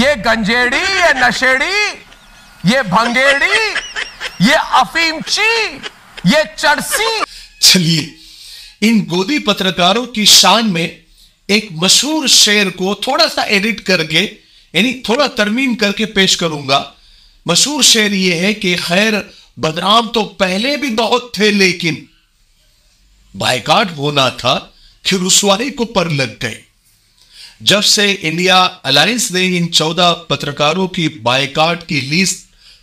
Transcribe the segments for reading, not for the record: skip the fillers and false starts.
ये गंजेड़ी, ये नशेड़ी, ये भंगेड़ी, ये अफीमची, ये चरसी। चलिए, इन गोदी पत्रकारों की शान में एक मशहूर शेर को थोड़ा सा एडिट करके, यानी थोड़ा तरमीम करके पेश करूंगा। मशहूर शेर ये है कि खैर बदनाम तो पहले भी बहुत थे, लेकिन बायकॉट होना था कि रुसवाई को पर लग गए। जब से इंडिया अलायंस ने इन 14 पत्रकारों की बायकॉट की लिस्ट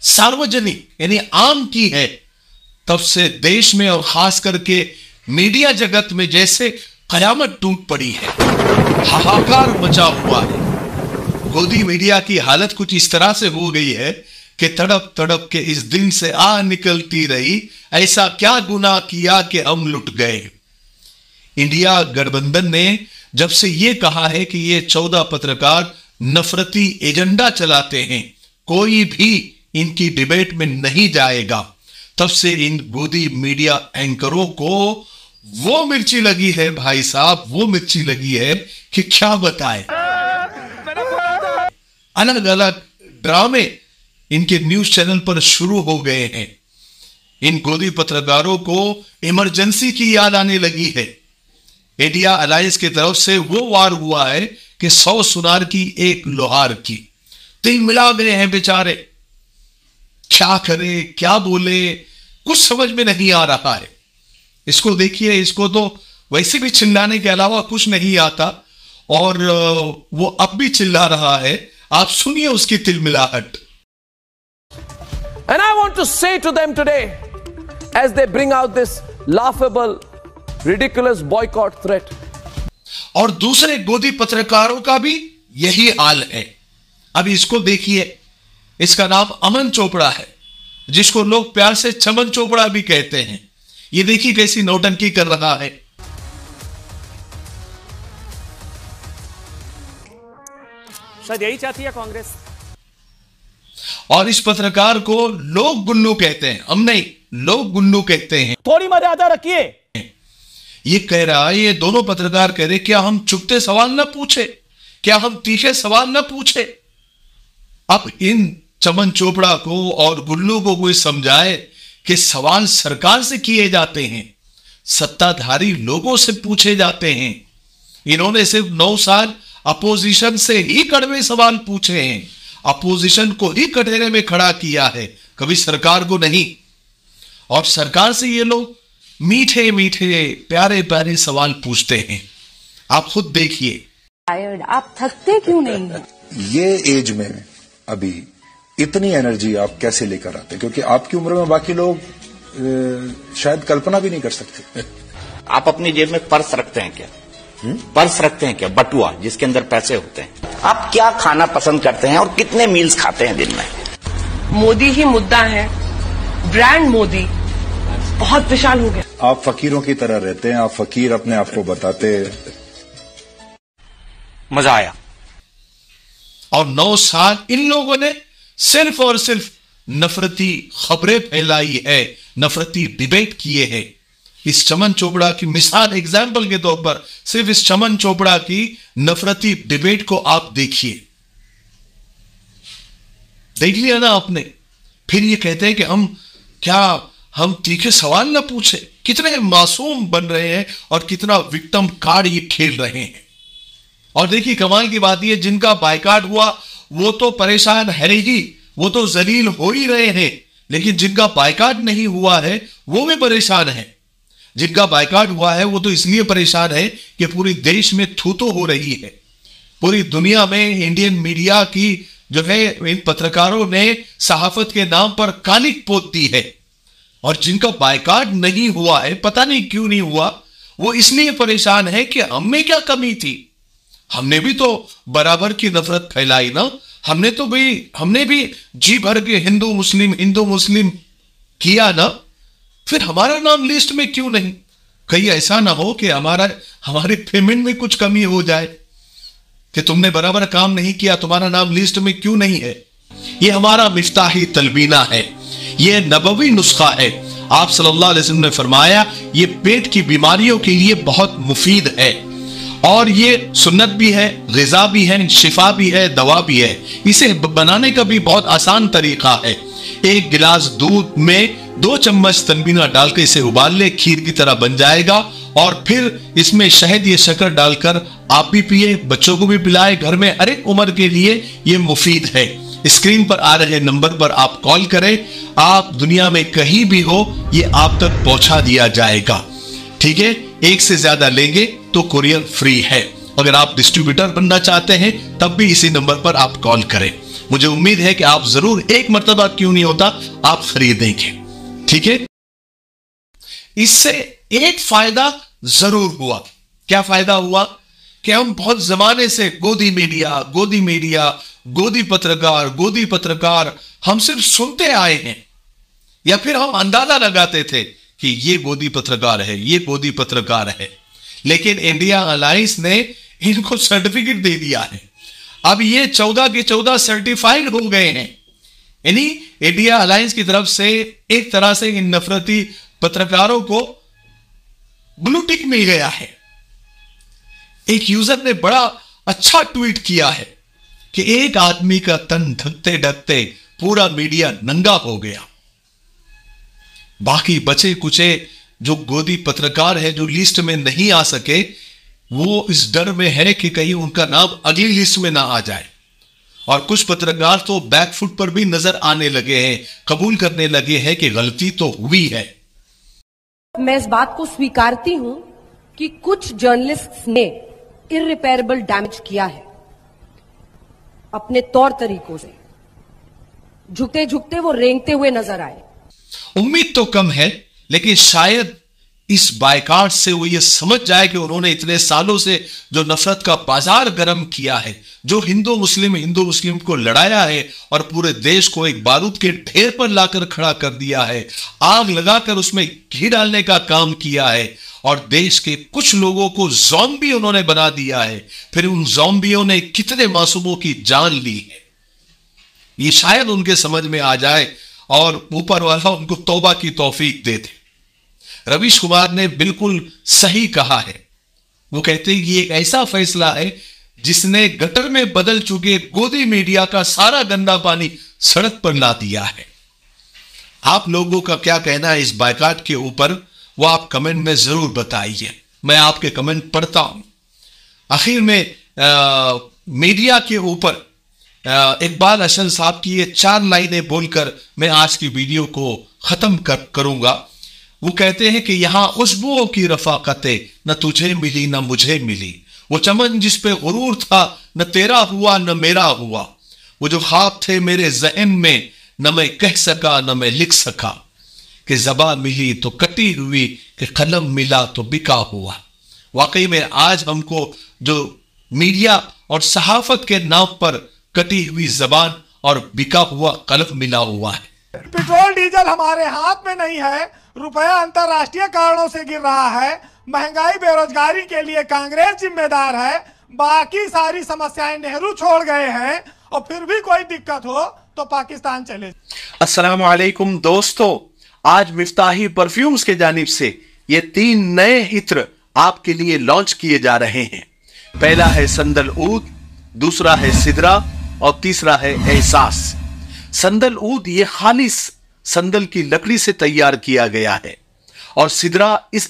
सार्वजनिक यानी आम की है, तब से देश में और खास करके मीडिया जगत में जैसे कयामत टूट पड़ी है, हाहाकार मचा हुआ है। गोदी मीडिया की हालत कुछ इस तरह से हो गई है कि तड़प तड़प के इस दिन से आह निकलती रही, ऐसा क्या गुनाह किया कि हम लुट गए। इंडिया गठबंधन ने जब से यह कहा है कि ये 14 पत्रकार नफरती एजेंडा चलाते हैं, कोई भी इनकी डिबेट में नहीं जाएगा, तब से इन गोदी मीडिया एंकरों को वो मिर्ची लगी है भाई साहब, वो मिर्ची लगी है कि क्या बताएं। अलग अलग ड्रामे इनके न्यूज चैनल पर शुरू हो गए हैं। इन गोदी पत्रकारों को इमरजेंसी की याद आने लगी है। इंडिया अलायंस की तरफ से वो वार हुआ है कि 100 सुनार की एक लोहार की, तीन मिला गए हैं बेचारे। क्या करे, क्या बोले, कुछ समझ में नहीं आ रहा है। इसको देखिए, इसको तो वैसे भी चिल्लाने के अलावा कुछ नहीं आता और वो अब भी चिल्ला रहा है। आप सुनिए उसकी तिलमिलाहट। And I want to say to them today, as they bring out this laughable, ridiculous boycott threat. और दूसरे गोदी पत्रकारों का भी यही हाल है। अभी इसको देखिए, इसका नाम अमन चोपड़ा है, जिसको लोग प्यार से चमन चोपड़ा भी कहते हैं। ये देखिए कैसी नौटंकी कर रहा है। शायद यही चाहती है कांग्रेस। और इस पत्रकार को लोग गुल्लू कहते हैं, हम नहीं, लोग गुल्लू कहते हैं। थोड़ी मर्यादा रखिए। ये कह रहा है, ये दोनों पत्रकार कह रहे, क्या हम चुपते सवाल ना पूछे, क्या हम तीखे सवाल ना पूछे। अब इन चमन चोपड़ा को और गुल्लू को कोई समझाए कि सवाल सरकार से किए जाते हैं, सत्ताधारी लोगों से पूछे जाते हैं। इन्होंने सिर्फ 9 साल अपोजिशन से ही कड़वे सवाल पूछे हैं, अपोजिशन को ही कटघरे में खड़ा किया है, कभी सरकार को नहीं। और सरकार से ये लोग मीठे मीठे प्यारे प्यारे सवाल पूछते हैं। आप खुद देखिए। आप थकते क्यों नहीं हैं? ये एज में अभी इतनी एनर्जी आप कैसे लेकर आते? क्योंकि आपकी उम्र में बाकी लोग शायद कल्पना भी नहीं कर सकते। आप अपनी जेब में पर्स रखते हैं क्या? पर्स रखते हैं क्या? बटुआ जिसके अंदर पैसे होते हैं। आप क्या खाना पसंद करते हैं और कितने मील्स खाते हैं दिन में? मोदी ही मुद्दा है, ब्रांड मोदी बहुत विशाल हो गया। आप फकीरों की तरह रहते हैं, आप फकीर अपने आप को बताते। मजा आया। और 9 साल इन लोगों ने सिर्फ और सिर्फ नफरती खबरें फैलाई है, नफरती डिबेट किए हैं। इस चमन चोपड़ा की मिसाल एग्जाम्पल के तौर पर सिर्फ इस चमन चोपड़ा की नफरती डिबेट को आप देखिए, देख लिया ना आपने। फिर ये कहते हैं कि हम तीखे सवाल ना पूछे। कितने मासूम बन रहे हैं और कितना विक्टिम कार्ड ये खेल रहे हैं। और देखिए कमाल की बात यह, जिनका बायकॉट हुआ वो तो परेशान है ही, वो तो जलील हो ही रहे हैं, लेकिन जिनका बायकॉट नहीं हुआ है वो भी परेशान है। जिनका बायकॉट हुआ है वो तो इसलिए परेशान है कि पूरी देश में थू-थू हो रही है। पूरी दुनिया में इंडियन मीडिया की जो है इन पत्रकारों ने सहाफत के नाम पर कालिक पोत दी है। और जिनका बायकॉट नहीं हुआ है, पता नहीं क्यों नहीं हुआ, वो इसलिए परेशान है कि हमें क्या कमी थी। हमने भी तो बराबर की नफरत फैलाई ना। हमने भी जी भर के हिंदू मुस्लिम किया ना। फिर हमारा नाम लिस्ट में क्यों नहीं? कहीं ऐसा ना हो कि हमारे पेमेंट में कुछ कमी हो जाए कि तुमने बराबर काम नहीं किया, तुम्हारा नाम लिस्ट में क्यों नहीं है। ये हमारा मिफ्ताही तलबीना है, ये नबवी नुस्खा है। आप सल्लल्लाहु अलैहि वसल्लम ने फरमाया ये पेट की बीमारियों के लिए बहुत मुफीद है। और ये सुन्नत भी है, ग़िज़ा भी है, शिफा भी है, दवा भी है। इसे बनाने का भी बहुत आसान तरीका है। एक गिलास दूध में 2 चम्मच तनबीना डालकर इसे उबाल ले, खीर की तरह बन जाएगा। और फिर इसमें शहद या शक्कर डालकर आप भी पिए, बच्चों को भी पिलाए। घर में हर एक उम्र के लिए ये मुफीद है। स्क्रीन पर आ रहे नंबर पर आप कॉल करें, आप दुनिया में कहीं भी हो ये आप तक पहुंचा दिया जाएगा। ठीक है, एक से ज्यादा लेंगे तो कुरियर फ्री है। अगर आप डिस्ट्रीब्यूटर बनना चाहते हैं तब भी इसी नंबर पर आप कॉल करें। मुझे उम्मीद है कि आप जरूर, एक मर्तबा क्यों नहीं होता, आप खरीदेंगे। ठीक है, इससे एक फायदा जरूर हुआ। क्या फायदा हुआ कि हम बहुत जमाने से गोदी मीडिया, गोदी पत्रकार हम सिर्फ सुनते आए हैं, या फिर हम अंदाजा लगाते थे कि ये गोदी पत्रकार है। लेकिन इंडिया अलायंस ने इनको सर्टिफिकेट दे दिया है। अब ये 14 के 14 सर्टिफाइड हो गए हैं। यानी इंडिया अलायंस की तरफ से एक तरह से इन नफरती पत्रकारों को ब्लू टिक मिल गया है। एक यूजर ने बड़ा अच्छा ट्वीट किया है कि एक आदमी का तन ढकते ढकते पूरा मीडिया नंगा हो गया। बाकी बचे कुचे जो गोदी पत्रकार है, जो लिस्ट में नहीं आ सके, वो इस डर में है कि कहीं उनका नाम अगली लिस्ट में ना आ जाए। और कुछ पत्रकार तो बैकफुट पर भी नजर आने लगे हैं, कबूल करने लगे हैं कि गलती तो हुई है। मैं इस बात को स्वीकारती हूं कि कुछ जर्नलिस्ट्स ने इररिपेयरेबल डैमेज किया है अपने तौर तरीकों से। झुकते झुकते वो रेंगते हुए नजर आए। उम्मीद तो कम है, लेकिन शायद इस बायकाट से वो ये समझ जाए कि उन्होंने इतने सालों से जो नफरत का बाजार गर्म किया है, जो हिंदू मुस्लिम को लड़ाया है और पूरे देश को एक बारूद के ढेर पर लाकर खड़ा कर दिया है, आग लगाकर उसमें घी डालने का काम किया है, और देश के कुछ लोगों को ज़ॉम्बी उन्होंने बना दिया है। फिर उन ज़ॉम्बियों ने कितने मासूमों की जान ली है, ये शायद उनके समझ में आ जाए और ऊपर वाला उनको तौबा की तौफीक दे दे। रवीश कुमार ने बिल्कुल सही कहा है। वो कहते हैं कि एक ऐसा फैसला है जिसने गटर में बदल चुके गोदी मीडिया का सारा गंदा पानी सड़क पर ला दिया है। आप लोगों का क्या कहना है इस बायकाट के ऊपर, वो आप कमेंट में जरूर बताइए। मैं आपके कमेंट पढ़ता हूं। आखिर में मीडिया के ऊपर इकबाल हसन साहब की ये 4 लाइनें बोलकर मैं आज की वीडियो को खत्म करूंगा। वो कहते हैं कि यहां खुशबुओं की रफाकतें न तुझे मिली न मुझे मिली, वो चमन जिस पे गुरूर था न तेरा हुआ न मेरा हुआ, वो जो ख्वाब थे मेरे ज़हन में न मैं कह सका न मैं लिख सका, कि ज़बान मिली तो कटी हुई, कि कलम मिला तो बिका हुआ। वाकई में आज हमको जो मीडिया और सहाफत के नाम पर कटी हुई जबान और बिका हुआ कलम मिला हुआ है। पेट्रोल डीजल हमारे हाथ में नहीं है, रुपया अंतर्राष्ट्रीय कारणों से गिर रहा है, महंगाई बेरोजगारी के लिए कांग्रेस जिम्मेदार है, बाकी सारी समस्याएं नेहरू छोड़ गए हैं, और फिर भी कोई दिक्कत हो तो पाकिस्तान चले। अस्सलाम वालेकुम दोस्तों, आज मिफ्ताही परफ्यूम्स के जानिब से ये 3 नए इत्र आपके लिए लॉन्च किए जा रहे हैं। पहला है संदल ऊद, दूसरा है सिदरा और तीसरा है एहसास। संदल ऊद ये खालिस संदल की लकड़ी से तैयार किया गया है, और सिदरा इस